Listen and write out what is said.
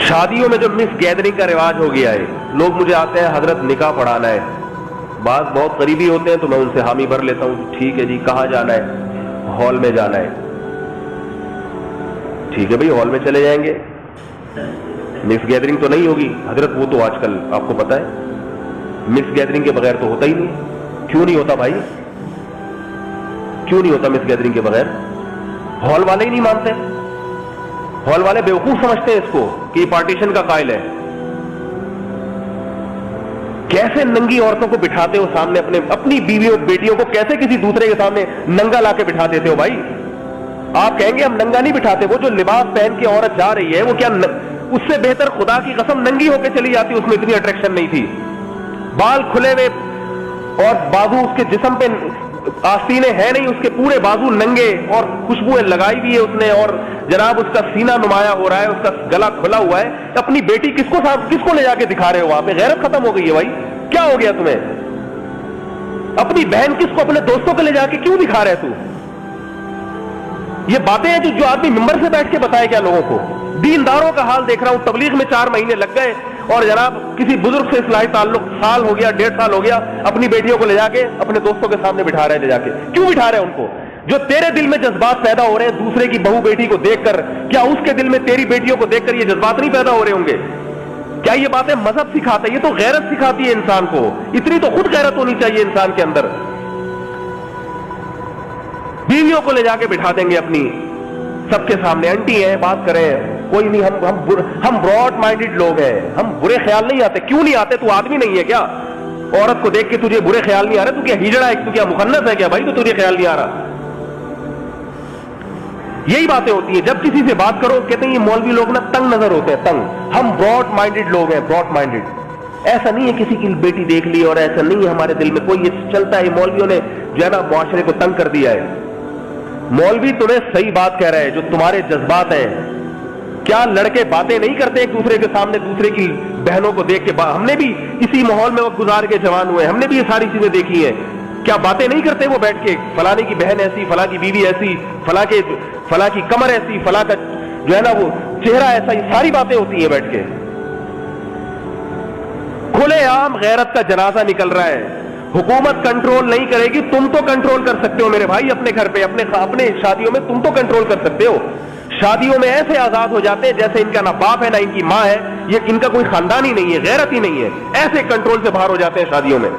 شادیوں میں جو مس گیدرنگ کا رواج ہو گیا ہے، لوگ مجھے آتے ہیں حضرت نکاح پڑھانا ہے، بعض بہت قریبی ہوتے ہیں تو میں ان سے حامی بھر لیتا ہوں، ٹھیک ہے جی کہاں جانا ہے؟ ہال میں جانا ہے، ٹھیک ہے بھائی ہال میں چلے جائیں گے، مس گیدرنگ تو نہیں ہوگی حضرت، وہ تو آج کل آپ کو پتا ہے مس گیدرنگ کے بغیر تو ہوتا ہی نہیں۔ کیوں نہیں ہوتا بھائی، کیوں نہیں ہوتا مس گیدرنگ کے بغیر؟ ہال والے ہی نہیں مانتے، ہال والے بیوقوف سمجھتے ہیں اس کو کہ یہ پارٹیشن کا قائل ہے۔ کیسے ننگی عورتوں کو بٹھاتے ہو سامنے، اپنی بیویوں بیٹیوں کو کیسے کسی دوسرے کے سامنے ننگا لا کے بٹھا دیتے ہو بھائی؟ آپ کہیں گے ہم ننگا نہیں بٹھاتے، وہ جو لباس پہن کے عورت جا رہی ہے وہ کیا اس سے بہتر خدا کی قسم ننگی ہو کے چلی جاتی، اس میں اتنی اٹریکشن نہیں تھی، بال کھلے ہوئے اور بازو اس کے جسم پہ آستینے ہیں نہیں، اس کے پورے بازو ننگے اور خوشبوئیں لگائی ہوئی ہے اس نے، اور جناب اس کا سینہ نمایاں ہو رہا ہے، اس کا گلا کھلا ہوا ہے۔ اپنی بیٹی کس کو لے جا کے دکھا رہے ہو وہاں پہ؟ غیرت ختم ہو گئی ہے بھائی، کیا ہو گیا تمہیں؟ اپنی بہن کس کو اپنے دوستوں کو لے جا کے کیوں دکھا رہے تو؟ یہ باتیں ہیں جو آدمی ممبر سے بیٹھ کے بتائے کیا لوگوں کو؟ دینداروں کا حال دیکھ رہا ہوں، تبلیغ میں 4 مہینے لگ گئے اور جناب کسی بزرگ سے اصلاحی تعلق سال ہو گیا، 1.5 سال ہو گیا، اپنی بیٹیوں کو لے جا کے اپنے دوستوں کے سامنے بٹھا رہے ہیں، لے جا کے کیوں بٹھا رہے ہیں ان کو؟ جو تیرے دل میں جذبات پیدا ہو رہے ہیں دوسرے کی بہو بیٹی کو دیکھ کر، کیا اس کے دل میں تیری بیٹیوں کو دیکھ کر یہ جذبات نہیں پیدا ہو رہے ہوں گے؟ کیا یہ باتیں مذہب سکھاتا ہے؟ یہ تو غیرت سکھاتی ہے انسان کو، اتنی تو خود غیرت ہونی چاہیے انسان کے اندر۔ بیویوں کو لے جا کے بٹھا دیں گے اپنی سب کے سامنے، انٹی ہیں بات کریں، کوئی نہیں، ہم براڈ مائنڈڈ لوگ ہیں، ہم برے خیال نہیں آتے۔ کیوں نہیں آتے؟ تو آدمی نہیں ہے کیا؟ عورت کو دیکھ کے تجھے برے خیال نہیں آ رہے؟ تو کیا ہجڑا ہے؟ تو کیا مخنث ہے کیا بھائی تو تجھے خیال نہیں آ رہا؟ یہی باتیں ہوتی ہیں جب کسی سے بات کرو، کہتے ہیں یہ مولوی لوگ نا تنگ نظر ہوتے ہیں، تنگ، ہم براڈ مائنڈڈ لوگ ہیں، براڈ مائنڈڈ۔ ایسا نہیں ہے کسی کی بیٹی دیکھ لی اور ایسا نہیں ہے ہمارے دل میں کوئی، یہ چلتا ہے، مولویوں نے جو ہے نا معاشرے کو تنگ کر دیا ہے۔ مولوی تمہیں صحیح بات کہہ رہا ہے، جو تمہارے جذبات ہیں، کیا لڑکے باتیں نہیں کرتے ایک دوسرے کے سامنے دوسرے کی بہنوں کو دیکھ کے؟ ہم نے بھی اسی ماحول میں وقت گزار کے جوان ہوئے، ہم نے بھی یہ ساری چیزیں دیکھی ہیں، کیا باتیں نہیں کرتے وہ بیٹھ کے؟ فلانے کی بہن ایسی، فلاں کی بیوی ایسی، فلاں کی کمر ایسی، فلاں کا جو ہے نا وہ چہرہ ایسا، یہ ساری باتیں ہوتی ہیں بیٹھ کے۔ کھلے عام غیرت کا جنازہ نکل رہا ہے، حکومت کنٹرول نہیں کرے گی، تم تو کنٹرول کر سکتے ہو میرے بھائی، اپنے گھر پہ اپنے شادیوں میں تم تو کنٹرول کر سکتے ہو۔ شادیوں میں ایسے آزاد ہو جاتے ہیں جیسے ان کا نہ باپ ہے نہ ان کی ماں ہے، یہ ان کا کوئی خاندان ہی نہیں ہے، غیرت ہی نہیں ہے، ایسے کنٹرول سے باہر ہو جاتے ہیں شادیوں میں۔